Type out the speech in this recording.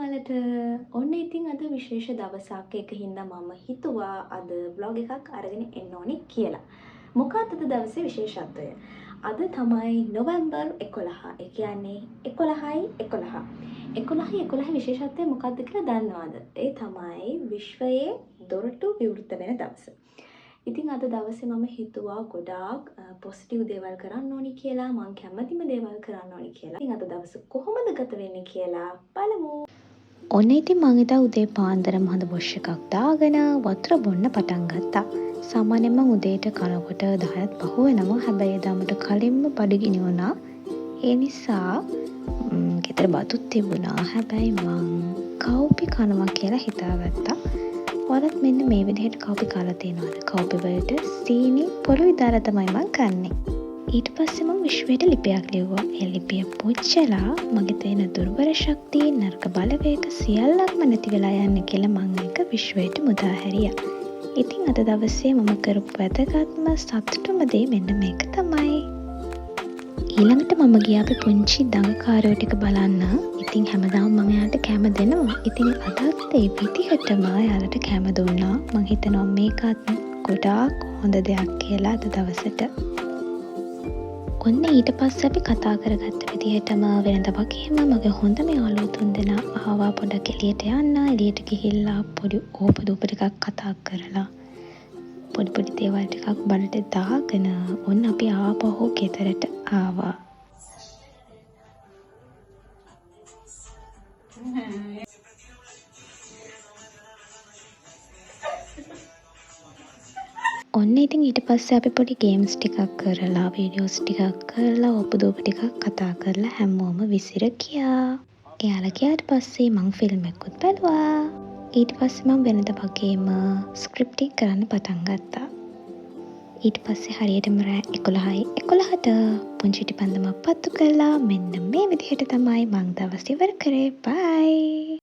ඔයාලට ඔන්න ඉතින් අද විශේෂ දවසක් ඒක හින්දා මම හිතුවා අද vlog එකක් අරගෙන එන්න ඕනේ කියලා. මොකක්ද අද දවසේ විශේෂත්වය? අද තමයි නොවැම්බර් 11. ඒ කියන්නේ 11යි 11. 11යි 11 විශේෂත්වය මොකක්ද කියලා දන්නවද? ඒ තමයි විශ්වයේ දොරටු විවෘත වෙන දවස. ඉතින් අද දවසේ මම හිතුවා ගොඩාක් පොසිටිව් දේවල් කරන්න ඕනි කියලා, මම කැමතිම දේවල් කරන්න ඕනි කියලා. ඉතින් අද දවස කොහොමද ගත වෙන්නේ කියලා බලමු. ඔන්න ඉතින් මං එදා උදේ පාන්දරම හොඳ වොෂ් එකක් දාගෙන වතුර බොන්න පටන් ගත්තා. සාමාන්‍යයෙන් මං උදේට කනකොට 10ත් පහ වෙනවා. හැබැයි එදා මට කලින්ම බඩගිනි වුණා. ඒ නිසා ගෙදර බතුත් තිබුණා. හැබැයි මං කව්පි කනවා කියලා හිතාගත්තා. ඔයාලත් මෙන්න මේ විදිහට කව්පි කාලා තියෙනවද? කව්පි වලට සීනි පොළොයි දාලා තමයි මං කන්නේ. ඊට පස්සේ මම විශ්වයට ලිපියක් ලිව්වා. ඒ ලිපිය පුච්චලා මගේ තියෙන දුර්වල ශක්තිය, නරක බලවේග සියල්ලක්ම නැති වෙලා යන්න කියලා මම ඒක විශ්වයට මුදා හැරියා. ඉතින් අද දවසේ මම කරපු වැදගත්ම සතුටුම දේ මෙන්න මේක තමයි. ඊළඟට මම ගියා අපේ පුංචි දඟකාරයෝ ටික බලන්න. ඉතින් හැමදාම මම එයාට කැම දෙනවා. ඉතින් අදත් ඒ විදිහටම එයාලට කැම දුන්නා. මම හිතනවා මේකත් ගොඩාක් හොඳ දෙයක් කියලා අද දවසට. ඔන්න ඊට පස්සේ අපි කතා කරගත්ත විදිහටම වෙනද වගේම මගේ හොඳම යාළුවෝ තුන්දෙනා ආවා පොඩක් එළියට යන්න. එළියට ගිහිල්ලා පොඩි ඕපදූප ටිකක් කතා කරලා පොඩි දේවල් ටිකක් බඩට දාගෙන ඔන්න අපි ආපහු ගෙදරට ආවා. ඔන්න ඉතින් ඊට පස්සේ අපි පොඩි ගේම්ස් ටිකක් කරලා වීඩියෝස් ටිකක් කරලා ඔපදූප ටිකක් කතා කරලා හැමෝම විසිර ගියා. එයාලා ගියාට පස්සේ මං ෆිල්ම් එකකුත් බැලුවා. ඊට පස්සේ මම වෙනද වගේම ස්ක්‍රිප්ටිං කරන්න පටන් ගත්තා. ඊට පස්සේ හරියටම රෑ 11යි 11ට පුංචි ටිපන්දමක් පත්තු කළා. මෙන්න මේ විදිහට තමයි මං දවස් ඉවර කරේ. බයි.